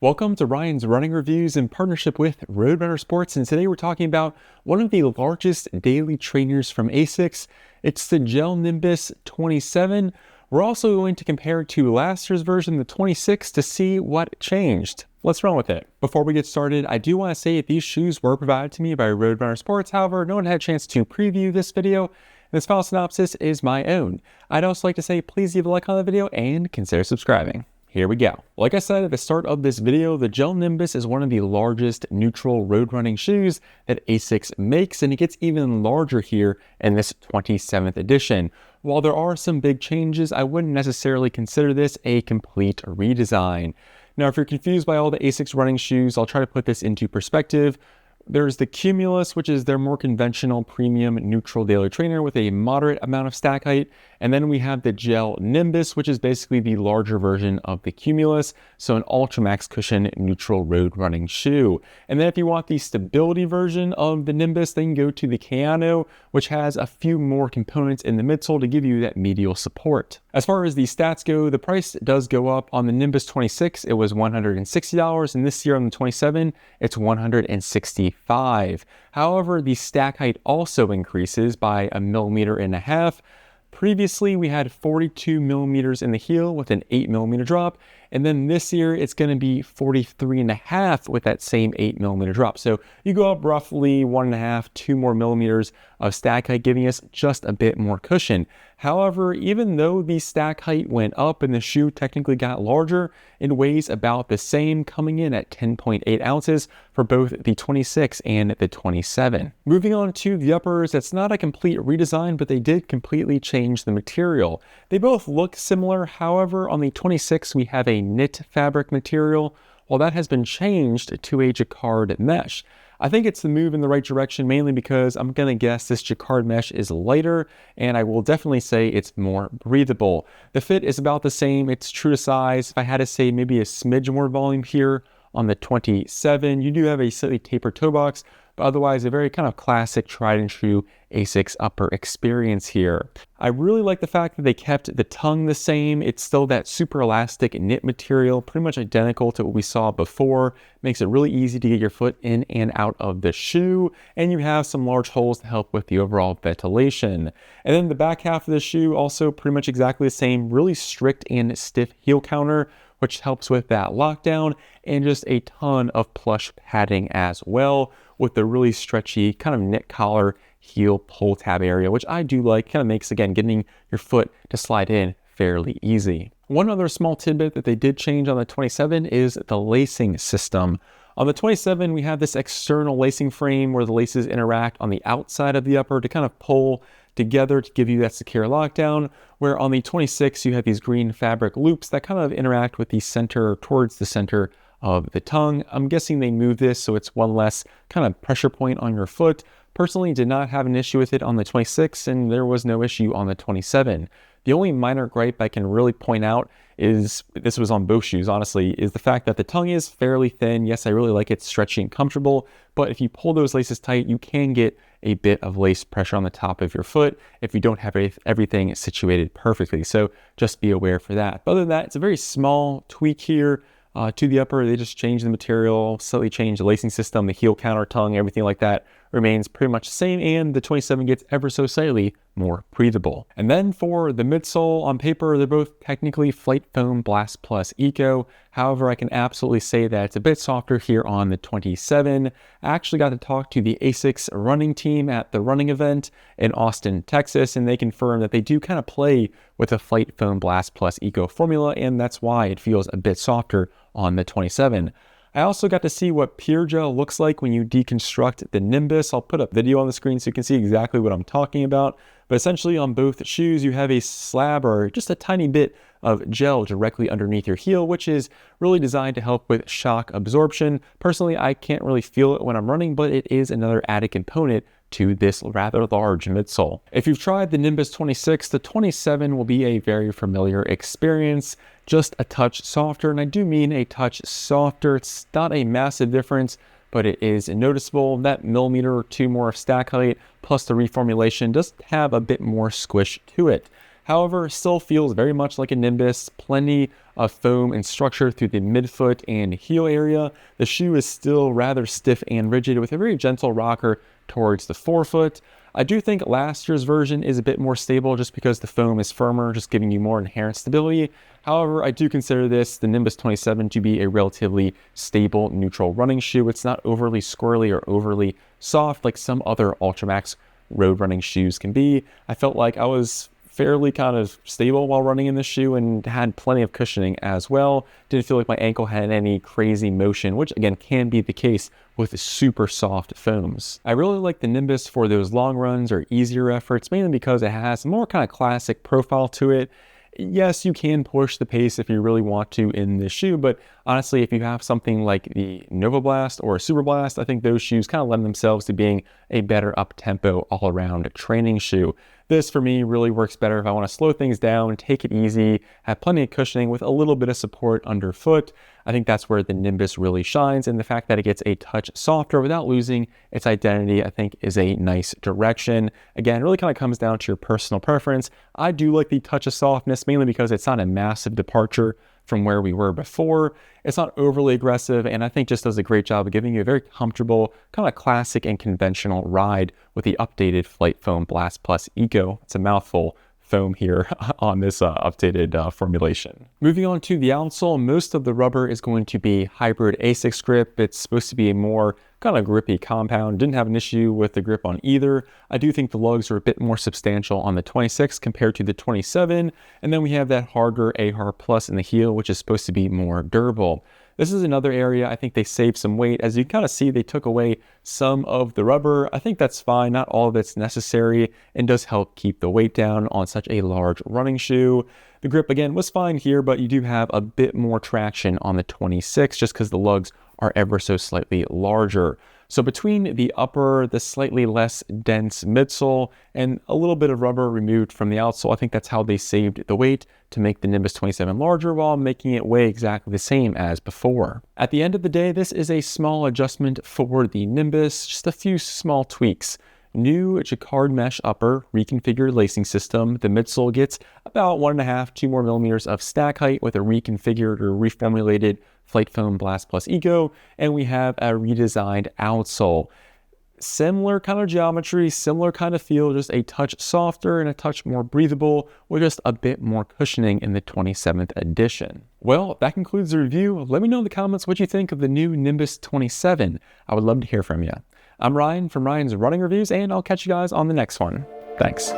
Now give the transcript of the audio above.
Welcome to Ryan's Running Reviews in partnership with Roadrunner Sports, and today we're talking about one of the largest daily trainers from ASICS. It's the GEL-Nimbus 27. We're also going to compare it to last year's version, the 26, to see what changed. Let's run with it. Before we get started, I do want to say that these shoes were provided to me by Roadrunner Sports. However, no one had a chance to preview this video. This file synopsis is my own. I'd also like to say please leave a like on the video and consider subscribing. Here we go. Like I said at the start of this video, the GEL-Nimbus is one of the largest neutral road running shoes that ASICS makes, and it gets even larger here in this 27th edition. While there are some big changes, I wouldn't necessarily consider this a complete redesign. Now, if you're confused by all the ASICS running shoes, I'll try to put this into perspective. There's the Cumulus, which is their more conventional premium neutral daily trainer with a moderate amount of stack height. And then we have the GEL-Nimbus, which is basically the larger version of the Cumulus, so an ultra max cushion neutral road running shoe. And then if you want the stability version of the Nimbus, then you can go to the Kayano, which has a few more components in the midsole to give you that medial support. As far as the stats go, the price does go up. On the Nimbus 26, it was $160, and this year on the 27, it's $165. However, the stack height also increases by 1.5 millimeters. Previously, we had 42 millimeters in the heel with an 8 millimeter drop. And then this year, it's going to be 43.5 with that same 8 millimeter drop. So you go up roughly 1.5, 2 more millimeters of stack height, giving us just a bit more cushion. However, even though the stack height went up and the shoe technically got larger, it weighs about the same, coming in at 10.8 ounces for both the 26 and the 27. Moving on to the uppers, it's not a complete redesign, but they did completely change the material. They both look similar. However, on the 26, we have a knit fabric material, while that has been changed to a jacquard mesh. I think it's the move in the right direction, mainly because I'm going to guess this jacquard mesh is lighter, and I will definitely say it's more breathable. The fit is about the same. It's true to size. If I had to say maybe a smidge more volume here on the 27, you do have a slightly tapered toe box, but otherwise a very kind of classic tried and true ASICS upper experience here. I really like the fact that they kept the tongue the same. It's still that super elastic knit material, pretty much identical to what we saw before. Makes it really easy to get your foot in and out of the shoe, and you have some large holes to help with the overall ventilation. And then the back half of the shoe also pretty much exactly the same, really strict and stiff heel counter, which helps with that lockdown, and just a ton of plush padding as well, with the really stretchy kind of knit collar heel pull tab area, which I do like. Kind of makes, again, getting your foot to slide in fairly easy. One other small tidbit that they did change on the 27 is the lacing system. On the 27, we have this external lacing frame where the laces interact on the outside of the upper to kind of pull together to give you that secure lockdown, where on the 26, you have these green fabric loops that kind of interact with the center, towards the center of the tongue. I'm guessing they moved this so it's one less kind of pressure point on your foot. Personally, did not have an issue with it on the 26, and there was no issue on the 27. The only minor gripe I can really point out is, this was on both shoes, honestly, is the fact that the tongue is fairly thin. Yes, I really like it stretchy and comfortable, but if you pull those laces tight, you can get a bit of lace pressure on the top of your foot if you don't have everything situated perfectly. So just be aware for that. But other than that, it's a very small tweak here to the upper. They just changed the material, slightly changed the lacing system, the heel counter, tongue, everything like that remains pretty much the same, and the 27 gets ever so slightly more breathable. And then for the midsole, on paper, they're both technically Flight Foam Blast Plus Eco. However, I can absolutely say that it's a bit softer here on the 27. I actually got to talk to the ASICS running team at the running event in Austin, Texas, and they confirmed that they do kind of play with the Flight Foam Blast Plus Eco formula, and that's why it feels a bit softer on the 27. I also got to see what pure gel looks like when you deconstruct the Nimbus. I'll put a video on the screen so you can see exactly what I'm talking about. But essentially on both shoes, you have a slab or just a tiny bit of gel directly underneath your heel, which is really designed to help with shock absorption. Personally, I can't really feel it when I'm running, but it is another added component to this rather large midsole. If you've tried the Nimbus 26, the 27 will be a very familiar experience, just a touch softer, and I do mean a touch softer. It's not a massive difference, but it is noticeable. That millimeter or two more of stack height plus the reformulation does have a bit more squish to it. However, still feels very much like a Nimbus, plenty of foam and structure through the midfoot and heel area. The shoe is still rather stiff and rigid with a very gentle rocker towards the forefoot. I do think last year's version is a bit more stable just because the foam is firmer, just giving you more inherent stability. However, I do consider this, the Nimbus 27, to be a relatively stable neutral running shoe. It's not overly squirrely or overly soft like some other Ultramax road running shoes can be. I felt like I was fairly kind of stable while running in this shoe and had plenty of cushioning as well. Didn't feel like my ankle had any crazy motion, which again can be the case with the super soft foams. I really like the Nimbus for those long runs or easier efforts, mainly because it has a more kind of classic profile to it. Yes, you can push the pace if you really want to in this shoe, but honestly, if you have something like the Nova Blast or Super Blast, I think those shoes kind of lend themselves to being a better up-tempo all-around training shoe. This, for me, really works better if I want to slow things down, take it easy, have plenty of cushioning with a little bit of support underfoot. I think that's where the Nimbus really shines, and the fact that it gets a touch softer without losing its identity, I think, is a nice direction. Again, it really kind of comes down to your personal preference. I do like the touch of softness, mainly because it's not a massive departure from where we were before. It's not overly aggressive, and I think just does a great job of giving you a very comfortable, kind of classic and conventional ride with the updated Flight Foam Blast Plus Eco. It's a mouthful. Foam here on this updated formulation. Moving on to the outsole, most of the rubber is going to be hybrid ASICS grip. It's supposed to be a more kind of grippy compound. Didn't have an issue with the grip on either. I do think the lugs are a bit more substantial on the 26 compared to the 27. And then we have that harder AHR Plus in the heel, which is supposed to be more durable. This is another area I think they saved some weight. As you kind of see, they took away some of the rubber. I think that's fine. Not all of it's necessary and does help keep the weight down on such a large running shoe. The grip, again, was fine here, but you do have a bit more traction on the 26 just because the lugs are ever so slightly larger. So between the upper, the slightly less dense midsole, and a little bit of rubber removed from the outsole, I think that's how they saved the weight to make the Nimbus 27 larger while making it weigh exactly the same as before. At the end of the day, this is a small adjustment for the Nimbus, just a few small tweaks. New jacquard mesh upper, reconfigured lacing system. The midsole gets about 1.5 to 2 more millimeters of stack height with a reconfigured or reformulated Flight Foam Blast Plus Eco, and we have a redesigned outsole. Similar kind of geometry, similar kind of feel, just a touch softer and a touch more breathable with just a bit more cushioning in the 27th edition. Well, that concludes the review. Let me know in the comments what you think of the new Nimbus 27. I would love to hear from you. I'm Ryan from Ryan's Running Reviews, and I'll catch you guys on the next one. Thanks.